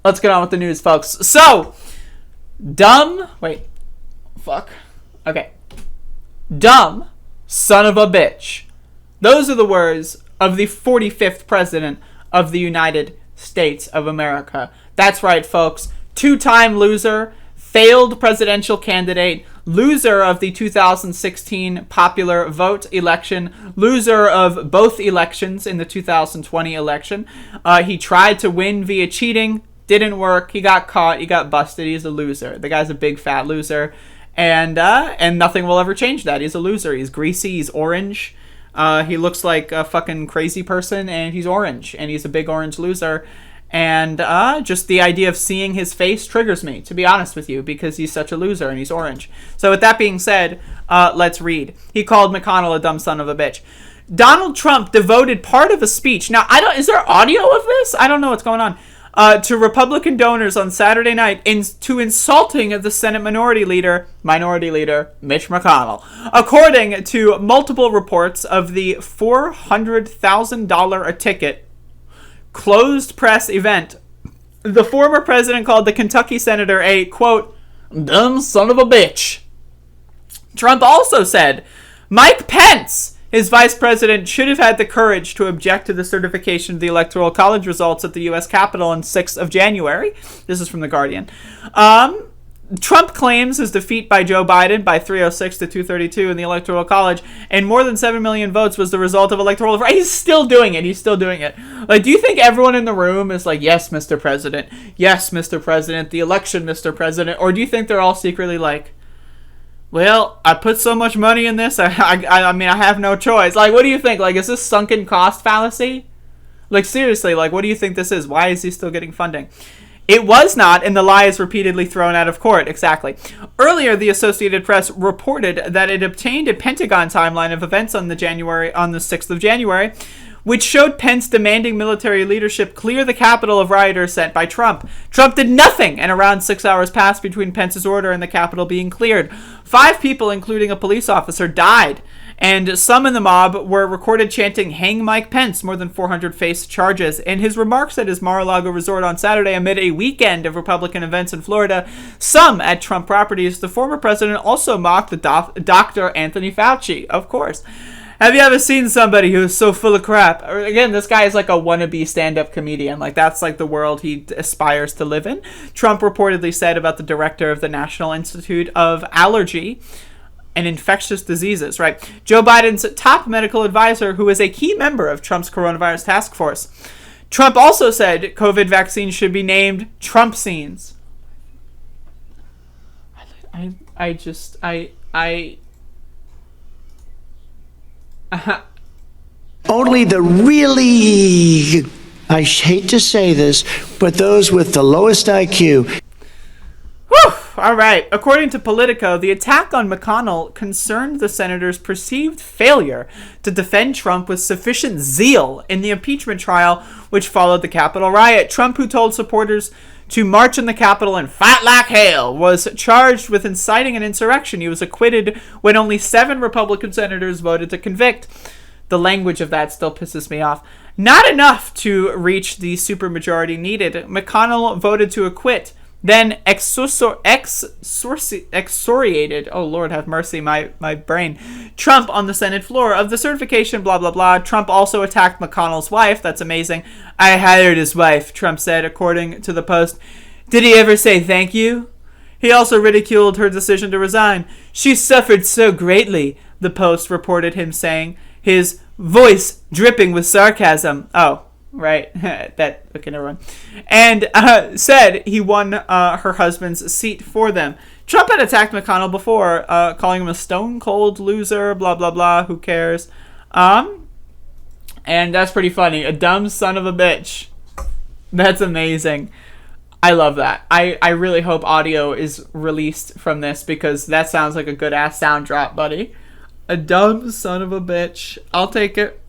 let's get on with the news, folks. So, dumb son of a bitch. Those are the words of the 45th president of the United States of America. That's right, folks. Two-time loser, failed presidential candidate, loser of the 2016 popular vote election, loser of both elections in the 2020 election. He tried to win via cheating, didn't work. He got caught, he got busted. He's a loser. The guy's a big fat loser, and nothing will ever change that. He's a loser. He's greasy, he's orange. He looks like a fucking crazy person, and he's orange, and he's a big orange loser. And just the idea of seeing his face triggers me, to be honest with you, because he's such a loser and he's orange. So with that being said, let's read. He called McConnell a dumb son of a bitch. Donald Trump devoted part of a speech. Now, is there audio of this? I don't know what's going on. To Republican donors on Saturday night to insulting the Senate Minority Leader Mitch McConnell. According to multiple reports of the $400,000 a ticket closed press event, the former president called the Kentucky senator a, quote, dumb son of a bitch. Trump also said Mike Pence, his vice president, should have had the courage to object to the certification of the Electoral College results at the U.S. Capitol on 6th of January. This is from The Guardian. Trump claims his defeat by Joe Biden by 306 to 232 in the Electoral College and more than 7 million votes was the result of electoral fraud. He's still doing it. Like, do you think everyone in the room is like, yes, Mr. President, the election, Mr. President? Or do you think they're all secretly like, well, I put so much money in this, I mean, I have no choice. Like, what do you think? Like, is this sunken cost fallacy? Like, seriously, like, what do you think this is? Why is he still getting funding? It was not, and the lie is repeatedly thrown out of court. Exactly. Earlier, the Associated Press reported that it obtained a Pentagon timeline of events on the 6th of January, which showed Pence demanding military leadership clear the Capitol of rioters sent by Trump. Trump did nothing, and around 6 hours passed between Pence's order and the Capitol being cleared. 5 people, including a police officer, died, and some in the mob were recorded chanting, "Hang Mike Pence." More than 400 faced charges. In his remarks at his Mar-a-Lago resort on Saturday amid a weekend of Republican events in Florida, some at Trump properties, the former president also mocked the Dr. Anthony Fauci, of course. Have you ever seen somebody who's so full of crap? Again, this guy is like a wannabe stand-up comedian. Like, that's like the world he aspires to live in. Trump reportedly said about the director of the National Institute of Allergy and Infectious Diseases, right? Joe Biden's top medical advisor, who is a key member of Trump's coronavirus task force. Trump also said COVID vaccines should be named Trumpscenes. Only the really, I hate to say this, but those with the lowest IQ. Whew! All right. According to Politico, the attack on McConnell concerned the senator's perceived failure to defend Trump with sufficient zeal in the impeachment trial which followed the Capitol riot. Trump, who told supporters to march in the Capitol and fight like hell, was charged with inciting an insurrection. He was acquitted when only 7 Republican senators voted to convict. The language of that still pisses me off. Not enough to reach the supermajority needed. McConnell voted to acquit, then excoriated, oh Lord have mercy, my brain, Trump on the Senate floor of the certification, blah, blah, blah. Trump also attacked McConnell's wife. That's amazing. I hired his wife, Trump said, according to the Post. Did he ever say thank you? He also ridiculed her decision to resign. She suffered so greatly, the Post reported him saying, his voice dripping with sarcasm. Oh, right. Okay, never mind. And said he won her husband's seat for them. Trump had attacked McConnell before, calling him a stone-cold loser, blah, blah, blah, who cares. And that's pretty funny. A dumb son of a bitch. That's amazing. I love that. I really hope audio is released from this because that sounds like a good-ass sound drop, buddy. A dumb son of a bitch. I'll take it.